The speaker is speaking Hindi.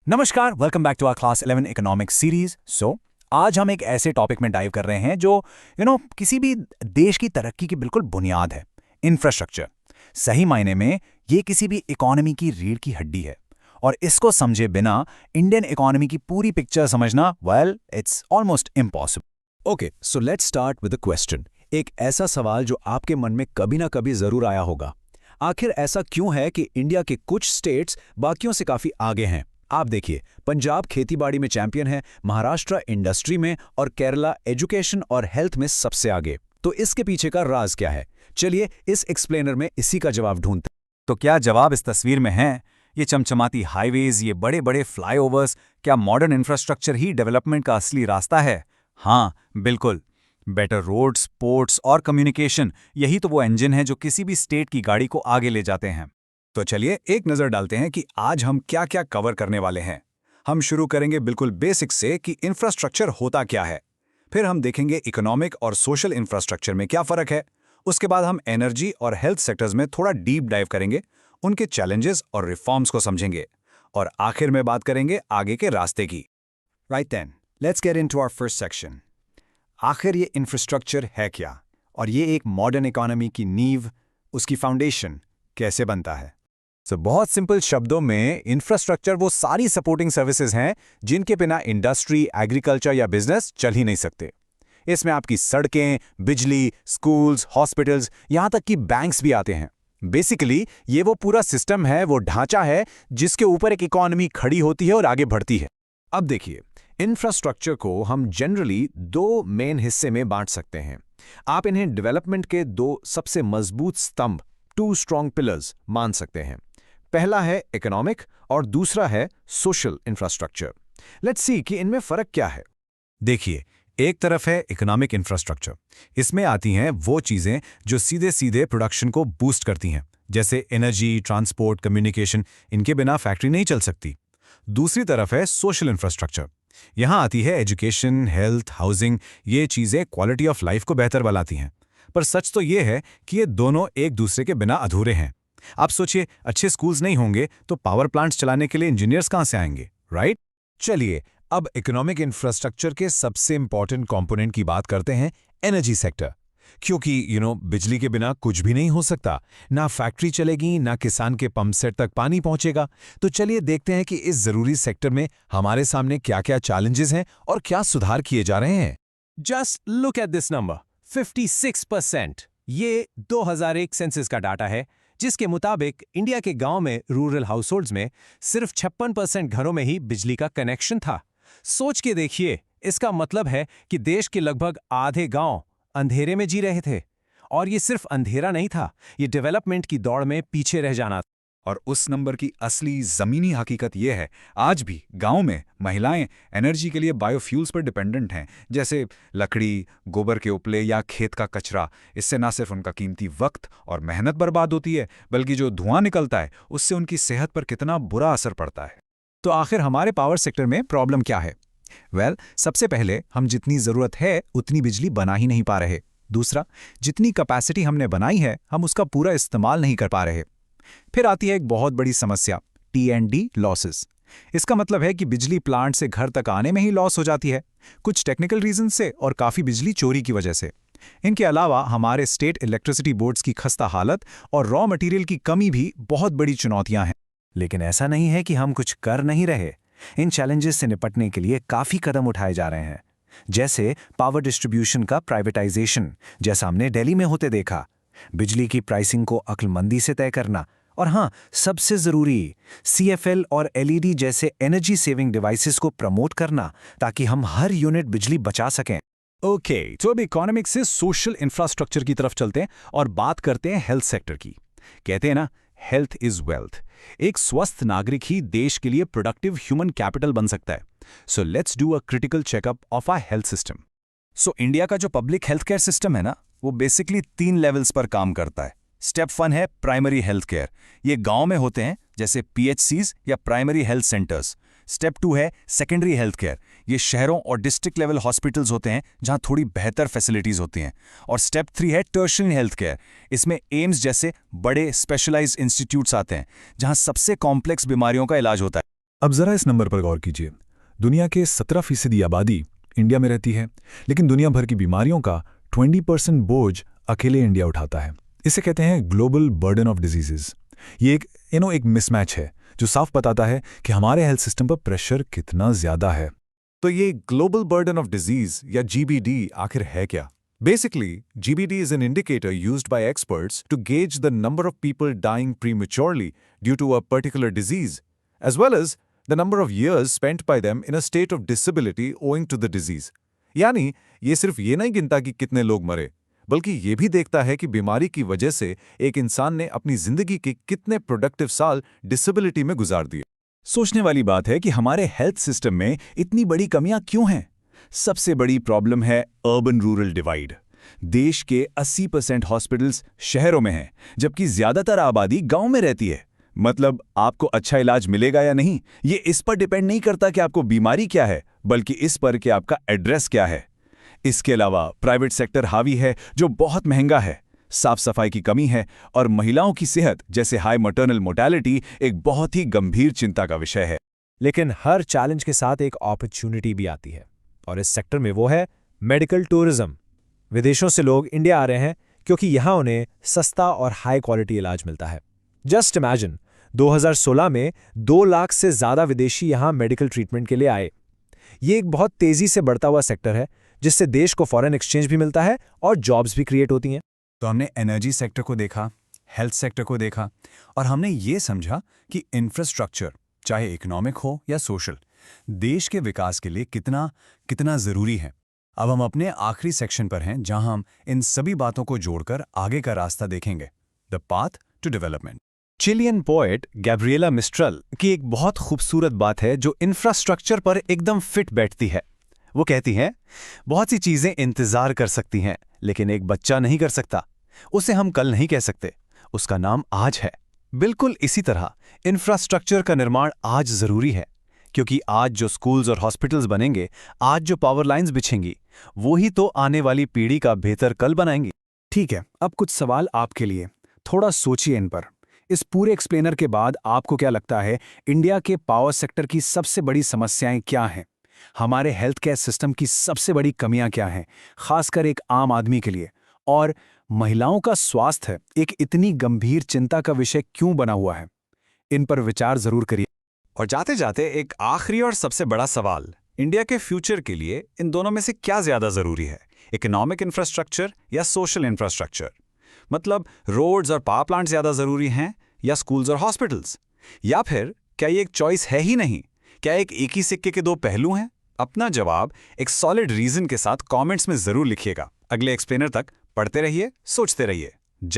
नमस्कार, welcome back to our class 11 economics series. आज हम एक ऐसे टॉपिक में डाइव कर रहे हैं जो किसी भी देश की तरक्की की बिल्कुल बुनियाद है। इंफ्रास्ट्रक्चर। सही मायने में ये किसी भी इकोनॉमी की रीढ़ की हड्डी है और इसको समझे बिना इंडियन इकोनॉमी की पूरी पिक्चर समझना, well, it's almost impossible. Okay, so let's start with a question. एक ऐसा सवाल जो आपके मन में कभी ना कभी जरूर आया होगा। आखिर ऐसा क्यों है कि इंडिया के कुछ स्टेट्स बाकियों से काफी आगे हैं? आप देखिए, पंजाब खेतीबाड़ी में चैंपियन है, महाराष्ट्र इंडस्ट्री में और केरला एजुकेशन और हेल्थ में सबसे आगे। तो इसके पीछे का राज क्या है? चलिए इस एक्सप्लेनर में इसी का जवाब ढूंढते हैं। तो क्या जवाब इस तस्वीर में है? ये चमचमाती हाईवेज, ये बड़े बड़े फ्लाईओवर्स, क्या मॉडर्न इंफ्रास्ट्रक्चर ही डेवलपमेंट का असली रास्ता है? हाँ, बिल्कुल। बेटर रोड्स, पोर्ट्स और कम्युनिकेशन, यही तो वो इंजन है जो किसी भी स्टेट की गाड़ी को आगे ले जाते हैं। तो चलिए एक नजर डालते हैं कि आज हम क्या क्या कवर करने वाले हैं। हम शुरू करेंगे बिल्कुल बेसिक से कि इंफ्रास्ट्रक्चर होता क्या है। फिर हम देखेंगे इकोनॉमिक और सोशल इंफ्रास्ट्रक्चर में क्या फर्क है। उसके बाद हम एनर्जी और हेल्थ सेक्टर्स में थोड़ा डीप डाइव करेंगे, उनके चैलेंजेस और रिफॉर्म्स को समझेंगे और आखिर में बात करेंगे आगे के रास्ते की। Right then, let's get into our first section. आखिर ये इंफ्रास्ट्रक्चर है क्या, और ये एक मॉडर्न इकोनॉमी की नींव, उसकी फाउंडेशन कैसे बनता है? बहुत सिंपल शब्दों में, इंफ्रास्ट्रक्चर वो सारी सपोर्टिंग सर्विसेज हैं जिनके बिना इंडस्ट्री, एग्रीकल्चर या बिजनेस चल ही नहीं सकते। इसमें आपकी सड़कें, बिजली, स्कूल्स, हॉस्पिटल्स, यहाँ तक कि बैंक्स भी आते हैं। बेसिकली ये वो पूरा सिस्टम है, वो ढांचा है जिसके ऊपर एक इकोनॉमी खड़ी होती है और आगे बढ़ती है। अब देखिए, इंफ्रास्ट्रक्चर को हम जनरली दो मेन हिस्से में बांट सकते हैं। आप इन्हें डेवलपमेंट के दो सबसे मजबूत स्तंभ, टू स्ट्रॉन्ग पिलर्स, मान सकते हैं। पहला है इकोनॉमिक और दूसरा है सोशल इंफ्रास्ट्रक्चर। लेट्स सी कि इनमें फर्क क्या है। देखिए, एक तरफ है इकोनॉमिक इंफ्रास्ट्रक्चर। इसमें आती हैं वो चीजें जो सीधे सीधे प्रोडक्शन को बूस्ट करती हैं, जैसे एनर्जी, ट्रांसपोर्ट, कम्युनिकेशन। इनके बिना फैक्ट्री नहीं चल सकती। दूसरी तरफ है सोशल इंफ्रास्ट्रक्चर। यहां आती है एजुकेशन, हेल्थ, हाउसिंग। ये चीजें क्वालिटी ऑफ लाइफ को बेहतर बनाती हैं। पर सच तो ये है कि ये दोनों एक दूसरे के बिना अधूरे हैं। आप सोचिए, अच्छे स्कूल्स नहीं होंगे तो पावर प्लांट्स चलाने के लिए इंजीनियर्स कहां से आएंगे, राइट? चलिए अब इकोनॉमिक इंफ्रास्ट्रक्चर के सबसे इंपॉर्टेंट कंपोनेंट की बात करते हैं, एनर्जी सेक्टर। क्योंकि बिजली के बिना कुछ भी नहीं हो सकता। ना फैक्ट्री चलेगी, ना किसान के पंप सेट तक पानी पहुंचेगा। तो चलिए देखते हैं कि इस जरूरी सेक्टर में हमारे सामने क्या क्या चैलेंजेस हैं और क्या सुधार किए जा रहे हैं। Just look at this number, 56%। ये 2001 सेंसस का डाटा है, जिसके मुताबिक इंडिया के गांव में, रूरल हाउसहोल्ड्स में सिर्फ 56% घरों में ही बिजली का कनेक्शन था। सोच के देखिए, इसका मतलब है कि देश के लगभग आधे गांव अंधेरे में जी रहे थे। और ये सिर्फ अंधेरा नहीं था, ये डेवलपमेंट की दौड़ में पीछे रह जाना था। और उस नंबर की असली जमीनी हकीकत यह है, आज भी गांव में महिलाएं एनर्जी के लिए बायोफ्यूल्स पर डिपेंडेंट हैं, जैसे लकड़ी, गोबर के उपले या खेत का कचरा। इससे ना सिर्फ उनका कीमती वक्त और मेहनत बर्बाद होती है, बल्कि जो धुआं निकलता है उससे उनकी सेहत पर कितना बुरा असर पड़ता है। तो आखिर हमारे पावर सेक्टर में प्रॉब्लम क्या है? वेल, सबसे पहले हम जितनी जरूरत है उतनी बिजली बना ही नहीं पा रहे। दूसरा, जितनी कैपेसिटी हमने बनाई है हम उसका पूरा इस्तेमाल नहीं कर पा रहे। फिर आती है एक बहुत बड़ी समस्या, T&D लॉसेस। इसका मतलब है कि बिजली प्लांट से घर तक आने में ही लॉस हो जाती है, कुछ टेक्निकल रीजन से और काफ़ी बिजली चोरी की वजह से। इनके अलावा हमारे स्टेट इलेक्ट्रिसिटी बोर्ड्स की खस्ता हालत और रॉ मटेरियल की कमी भी बहुत बड़ी चुनौतियां हैं। लेकिन ऐसा नहीं है कि हम कुछ कर नहीं रहे। इन चैलेंजेस से निपटने के लिए काफ़ी कदम उठाए जा रहे हैं, जैसे पावर डिस्ट्रीब्यूशन का प्राइवेटाइजेशन, जैसा हमने दिल्ली में होते देखा, बिजली की प्राइसिंग को अक्लमंदी से तय करना, और हाँ, सबसे जरूरी, CFL और LED जैसे एनर्जी सेविंग डिवाइसेस को प्रमोट करना, ताकि हम हर यूनिट बिजली बचा सकें। ओके, तो अब इकोनॉमिक्स से सोशल इंफ्रास्ट्रक्चर की तरफ चलते हैं और बात करते हैं हेल्थ सेक्टर की। कहते हैं ना, हेल्थ इज वेल्थ। एक स्वस्थ नागरिक ही देश के लिए प्रोडक्टिव ह्यूमन कैपिटल बन सकता है। So let's do a critical checkup of our health system. So India का जो पब्लिक हेल्थ केयर सिस्टम है ना, वो बेसिकली 3 लेवल्स पर काम करता है। स्टेप 1 है प्राइमरी हेल्थ केयर। ये गांव में होते हैं, जैसे PHCs या प्राइमरी हेल्थ सेंटर्स। स्टेप 2 है सेकेंडरी हेल्थ केयर। ये शहरों और डिस्ट्रिक्ट लेवल हॉस्पिटल्स होते हैं, जहां थोड़ी बेहतर फैसिलिटीज होती हैं। और स्टेप 3 है टर्शियरी हेल्थ केयर। इसमें एम्स जैसे बड़े स्पेशलाइज्ड इंस्टीट्यूट्स आते हैं, जहां सबसे कॉम्प्लेक्स बीमारियों का इलाज होता है। अब जरा इस नंबर पर गौर कीजिए। दुनिया के 17% आबादी इंडिया में रहती है, लेकिन दुनिया भर की बीमारियों का 20% बोझ अकेले इंडिया उठाता है। इसे कहते हैं ग्लोबल बर्डन ऑफ डिजीजेस। ये एक मिसमैच है जो साफ बताता है कि हमारे हेल्थ सिस्टम पर प्रेशर कितना ज्यादा है। तो ये ग्लोबल बर्डन ऑफ डिजीज या GBD आखिर है क्या? Basically, GBD is an indicator used by experts to gauge the number of people dying prematurely due to a particular disease, as well as the number of years spent by them in a state of disability owing to the disease. यानी ये सिर्फ ये नहीं गिनता कि कितने लोग मरे, बल्कि ये भी देखता है कि बीमारी की वजह से एक इंसान ने अपनी जिंदगी के कितने प्रोडक्टिव साल डिसेबिलिटी में गुजार दिए। सोचने वाली बात है कि हमारे हेल्थ सिस्टम में इतनी बड़ी कमियां क्यों हैं? सबसे बड़ी प्रॉब्लम है अर्बन रूरल डिवाइड। देश के 80% हॉस्पिटल्स शहरों में हैं, जबकि ज्यादातर आबादी गांव में रहती है। मतलब आपको अच्छा इलाज मिलेगा या नहीं, ये इस पर डिपेंड नहीं करता कि आपको बीमारी क्या है, बल्कि इस पर कि आपका एड्रेस क्या है। इसके अलावा प्राइवेट सेक्टर हावी है, जो बहुत महंगा है, साफ सफाई की कमी है, और महिलाओं की सेहत जैसे हाई मैटरनल मोर्टेलिटी एक बहुत ही गंभीर चिंता का विषय है। लेकिन हर चैलेंज के साथ एक अपॉर्चुनिटी भी आती है, और इस सेक्टर में वो है मेडिकल टूरिज्म। विदेशों से लोग इंडिया आ रहे हैं क्योंकि यहाँ उन्हें सस्ता और हाई क्वालिटी इलाज मिलता है। जस्ट इमेजिन 2016 में 2 लाख से ज़्यादा विदेशी यहाँ मेडिकल ट्रीटमेंट के लिए आए। ये एक बहुत तेज़ी से बढ़ता हुआ सेक्टर है, जिससे देश को फॉरेन एक्सचेंज भी मिलता है और जॉब्स भी क्रिएट होती हैं। तो हमने एनर्जी सेक्टर को देखा, हेल्थ सेक्टर को देखा, और हमने ये समझा कि इंफ्रास्ट्रक्चर, चाहे इकोनॉमिक हो या सोशल, देश के विकास के लिए कितना ज़रूरी है। अब हम अपने आखिरी सेक्शन पर हैं, जहां हम इन सभी बातों को जोड़कर आगे का रास्ता देखेंगे, the path to development. Chilean poet Gabriela Mistral की एक बहुत खूबसूरत बात है जो इंफ्रास्ट्रक्चर पर एकदम फिट बैठती है। वो कहती हैं, बहुत सी चीज़ें इंतज़ार कर सकती हैं, लेकिन एक बच्चा नहीं कर सकता। उसे हम कल नहीं कह सकते, उसका नाम आज है। बिल्कुल इसी तरह इंफ्रास्ट्रक्चर का निर्माण आज ज़रूरी है, क्योंकि आज जो स्कूल्स और हॉस्पिटल्स बनेंगे, आज जो पावर लाइंस बिछेंगी, वो ही तो आने वाली पीढ़ी का बेहतर कल बनाएंगी। ठीक है, अब कुछ सवाल आपके लिए। थोड़ा सोचिए इन पर। इस पूरे एक्सप्लेनर के बाद आपको क्या लगता है, इंडिया के पावर सेक्टर की सबसे बड़ी समस्याएं क्या हैं? हमारे हेल्थ केयर सिस्टम की सबसे बड़ी कमियां क्या हैं, खासकर एक आम आदमी के लिए? और महिलाओं का स्वास्थ्य एक इतनी गंभीर चिंता का विषय क्यों बना हुआ है? इन पर विचार जरूर करिए। और जाते जाते एक आखिरी और सबसे बड़ा सवाल, इंडिया के फ्यूचर के लिए इन दोनों में से क्या ज्यादा जरूरी है, इकोनॉमिक इंफ्रास्ट्रक्चर या सोशल इंफ्रास्ट्रक्चर? मतलब रोड्स और पावर प्लांट ज्यादा जरूरी हैं या स्कूल्स और हॉस्पिटल्स? या फिर क्या ये एक चॉइस है ही नहीं? क्या एक ही सिक्के के 2 पहलू हैं? अपना जवाब एक सॉलिड रीजन के साथ कमेंट्स में जरूर लिखिएगा। अगले एक्सप्लेनर तक पढ़ते रहिए, सोचते रहिए।